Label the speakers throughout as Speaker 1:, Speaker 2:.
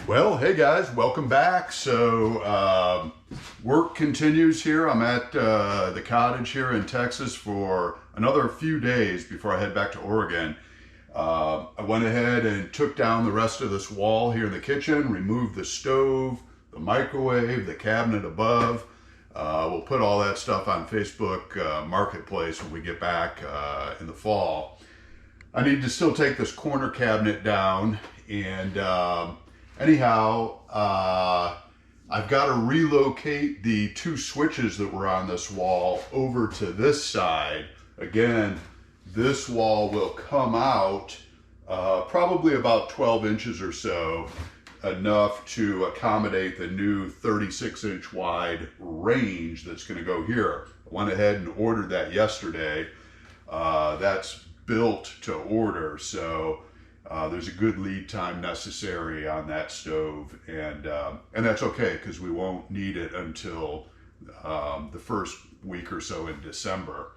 Speaker 1: Well, hey guys, welcome back. So work continues here. I'm at the cottage here in Texas for another few days before I head back to Oregon. I went ahead and took down the rest of this wall here in the kitchen, removed the stove, the microwave, the cabinet above. We'll put all that stuff on Facebook Marketplace when we get back in the fall. I need to still take this corner cabinet down, and anyhow, I've got to relocate the two switches that were on this wall over to this side. Again, this wall will come out probably about 12 inches or so, enough to accommodate the new 36-inch wide range that's going to go here. I went ahead and ordered that yesterday. That's built to order, so there's a good lead time necessary on that stove, and that's okay because we won't need it until the first week or so in December.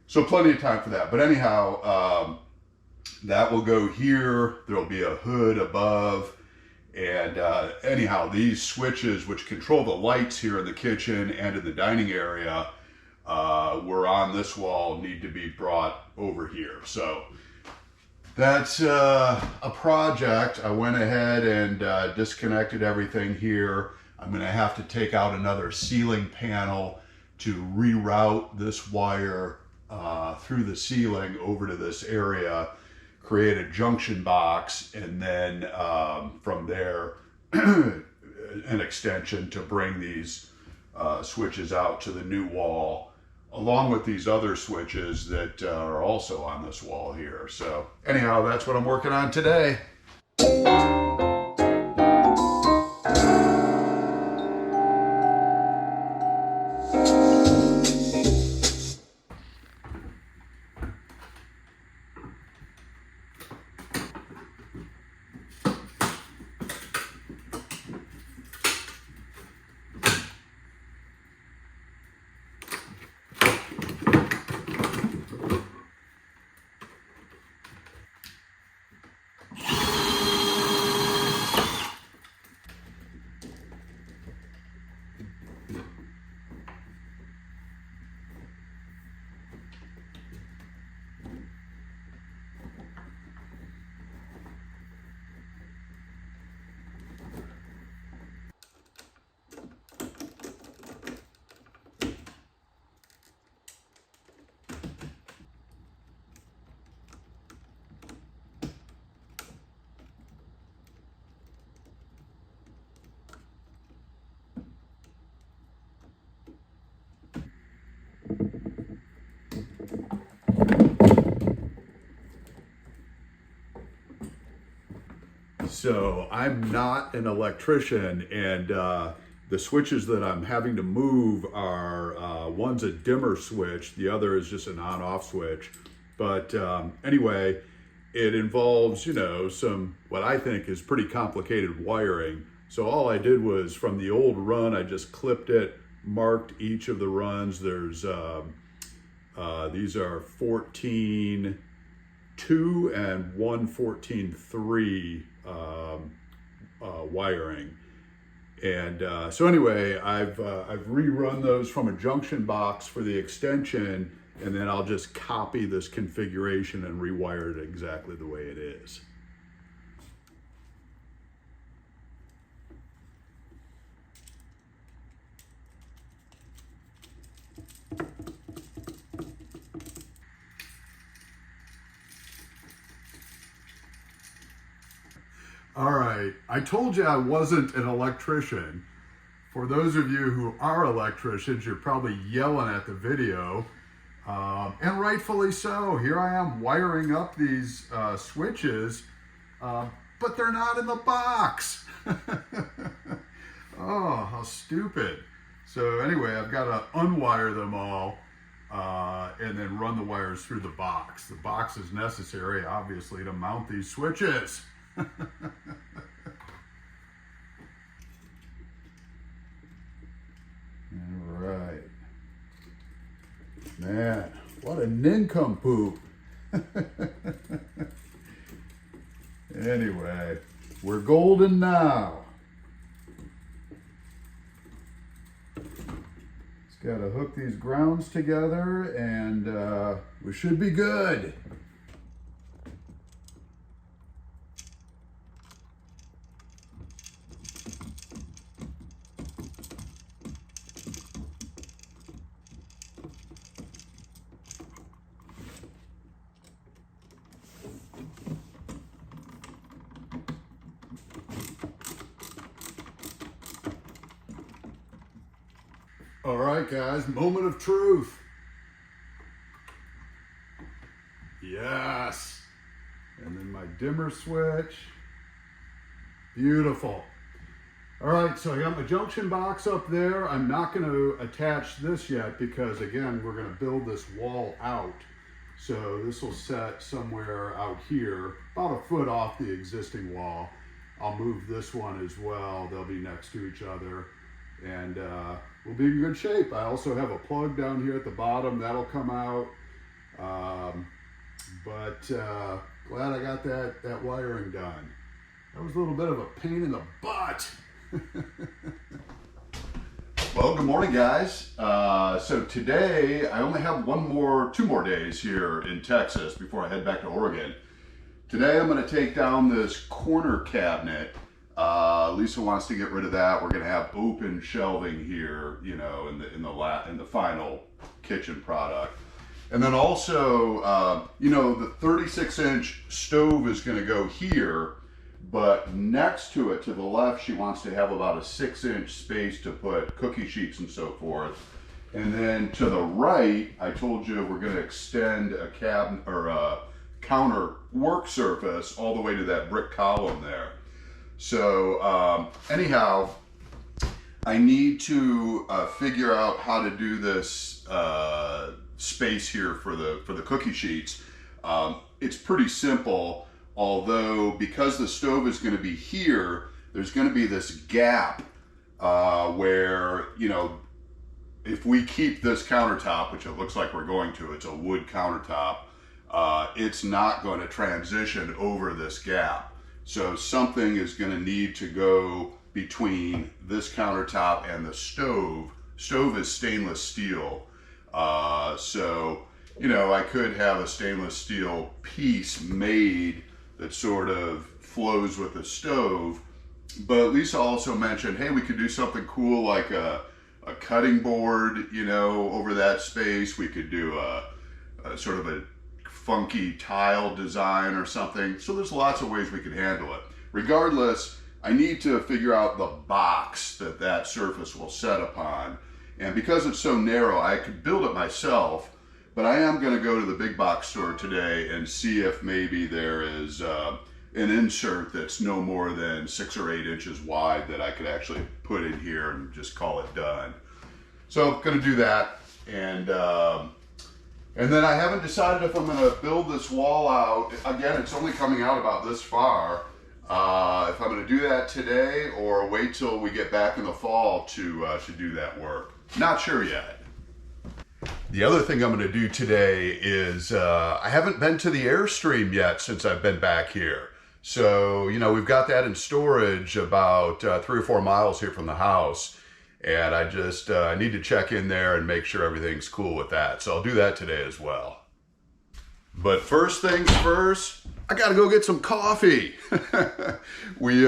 Speaker 1: So plenty of time for that. But anyhow, that will go here. There'll be a hood above. And anyhow, these switches, which control the lights here in the kitchen and in the dining area, were on this wall, need to be brought over here. So that's a project. I went ahead and disconnected everything here. I'm going to have to take out another ceiling panel to reroute this wire through the ceiling over to this area, create a junction box, and then from there an extension to bring these switches out to the new wall, along with these other switches that are also on this wall here. So anyhow, that's what I'm working on today. So I'm not an electrician, and the switches that I'm having to move are, one's a dimmer switch, the other is just an on-off switch. But anyway, it involves, you know, some, what I think is pretty complicated wiring. So all I did was, from the old run, I just clipped it, marked each of the runs. There's, these are 14.2 and 114.3 wiring. And so anyway, I've rerun those from a junction box for the extension, and then I'll just copy this configuration and rewire it exactly the way it is. All right, I told you I wasn't an electrician. For those of you who are electricians, you're probably yelling at the video, and rightfully so. Here I am wiring up these switches, but they're not in the box. Oh, how stupid. So anyway, I've got to unwire them all and then run the wires through the box. The box is necessary, obviously, to mount these switches. All right. Man, what a nincompoop. Anyway, We're golden now. Just got to hook these grounds together and we should be good. All right, guys, moment of truth. Yes. And then my dimmer switch. Beautiful. All right, so I got my junction box up there. I'm not going to attach this yet because, again, we're going to build this wall out. So this will set somewhere out here, about a foot off the existing wall. I'll move this one as well. They'll be next to each other. And we'll be in good shape. I also have a plug down here at the bottom. That'll come out. Glad I got that wiring done. That was a little bit of a pain in the butt. Well, good morning, guys. So today I only have two more days here in Texas before I head back to Oregon. Today I'm going to take down this corner cabinet. Lisa wants to get rid of that. We're going to have open shelving here, you know, in the final kitchen product. And then also, you know, the 36-inch stove is going to go here, but next to it, to the left, she wants to have about a 6-inch space to put cookie sheets and so forth. And then to the right, I told you we're going to extend a cabinet or a counter work surface all the way to that brick column there. So anyhow, I need to figure out how to do this space here for the cookie sheets. It's pretty simple, although because the stove is going to be here, there's going to be this gap where, you know, if we keep this countertop, which it looks like we're going to, it's a wood countertop, it's not going to transition over this gap. So something is going to need to go between this countertop and the stove. Stove is stainless steel. So, you know, I could have a stainless steel piece made that sort of flows with the stove. But Lisa also mentioned, hey, we could do something cool like a cutting board, you know, over that space. We could do a sort of a funky tile design or something. So there's lots of ways we could handle it. Regardless, I need to figure out the box that surface will set upon. And because it's so narrow, I could build it myself, but I am going to go to the big box store today and see if maybe there is an insert that's no more than 6 or 8 inches wide that I could actually put in here and just call it done. So I'm going to do that. And then I haven't decided if I'm going to build this wall out. Again, it's only coming out about this far. If I'm going to do that today or wait till we get back in the fall to do that work. Not sure yet. The other thing I'm going to do today is I haven't been to the Airstream yet since I've been back here. So, you know, we've got that in storage about 3 or 4 miles here from the house. And I just need to check in there and make sure everything's cool with that. So I'll do that today as well. But first things first, I gotta go get some coffee. We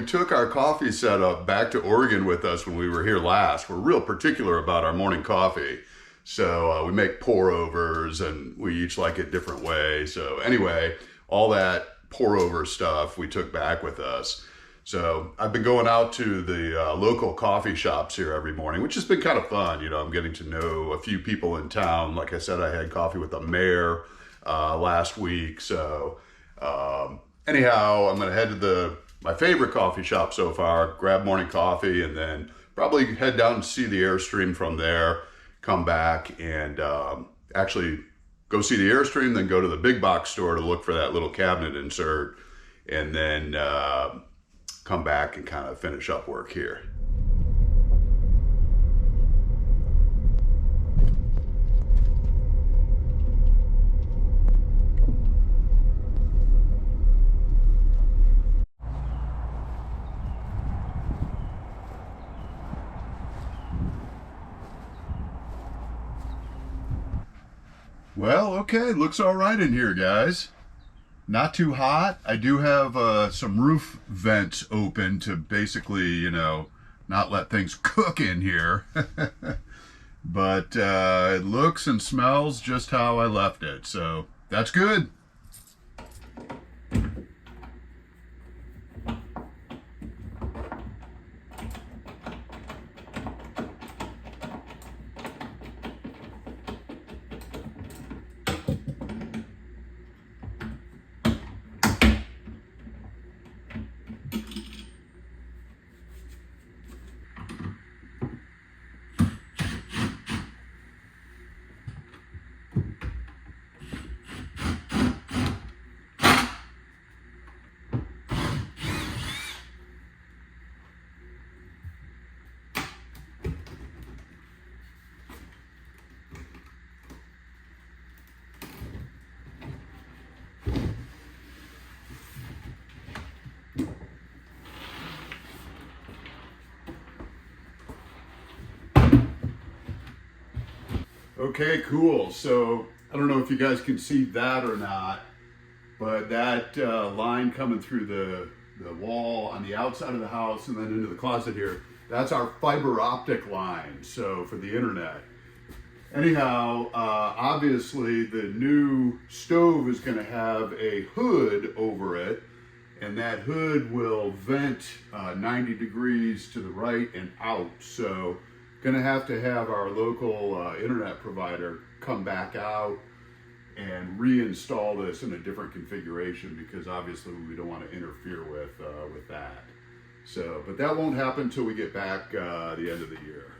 Speaker 1: took our coffee setup back to Oregon with us when we were here last. We're real particular about our morning coffee. So we make pour overs and we each like it different ways. So anyway, all that pour over stuff we took back with us. So I've been going out to the local coffee shops here every morning, which has been kind of fun. You know, I'm getting to know a few people in town. Like I said, I had coffee with the mayor last week. So anyhow, I'm going to head to my favorite coffee shop so far, grab morning coffee, and then probably head down and see the Airstream from there, come back and actually go see the Airstream, then go to the big box store to look for that little cabinet insert, and then come back and kind of finish up work here. Well, okay, looks all right in here, guys. Not too hot. I do have some roof vents open to basically, you know, not let things cook in here. But it looks and smells just how I left it, so that's good. Okay, cool. So I don't know if you guys can see that or not, but that line coming through the wall on the outside of the house and then into the closet here, that's our fiber optic line, so for the internet. Anyhow, obviously the new stove is going to have a hood over it, and that hood will vent 90 degrees to the right and out. So gonna have our local internet provider come back out and reinstall this in a different configuration, because obviously we don't want to interfere with that. So, but that won't happen until we get back the end of the year.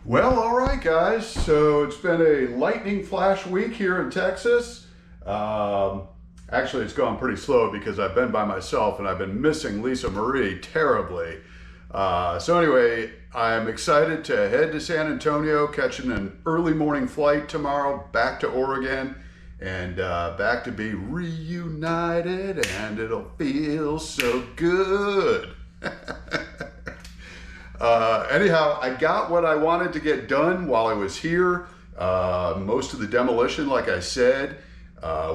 Speaker 1: Well, all right, guys. So it's been a lightning flash week here in Texas. Actually, it's gone pretty slow because I've been by myself and I've been missing Lisa Marie terribly. So anyway, I'm excited to head to San Antonio, catching an early morning flight tomorrow back to Oregon, and back to be reunited, and it'll feel so good. Anyhow, I got what I wanted to get done while I was here. Most of the demolition, like I said,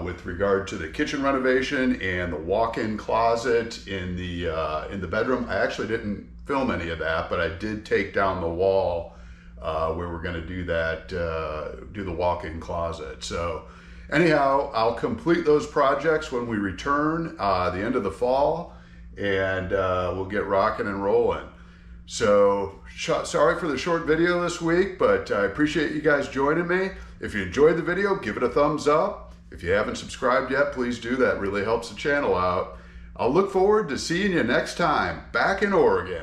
Speaker 1: with regard to the kitchen renovation and the walk-in closet in the bedroom. I actually didn't film any of that, but I did take down the wall where we're going to do that, do the walk-in closet. So anyhow, I'll complete those projects when we return the end of the fall, and we'll get rocking and rolling. So sorry for the short video this week, but I appreciate you guys joining me. If you enjoyed the video, give it a thumbs up. If you haven't subscribed yet, please do that. It really helps the channel out. I'll look forward to seeing you next time back in Oregon.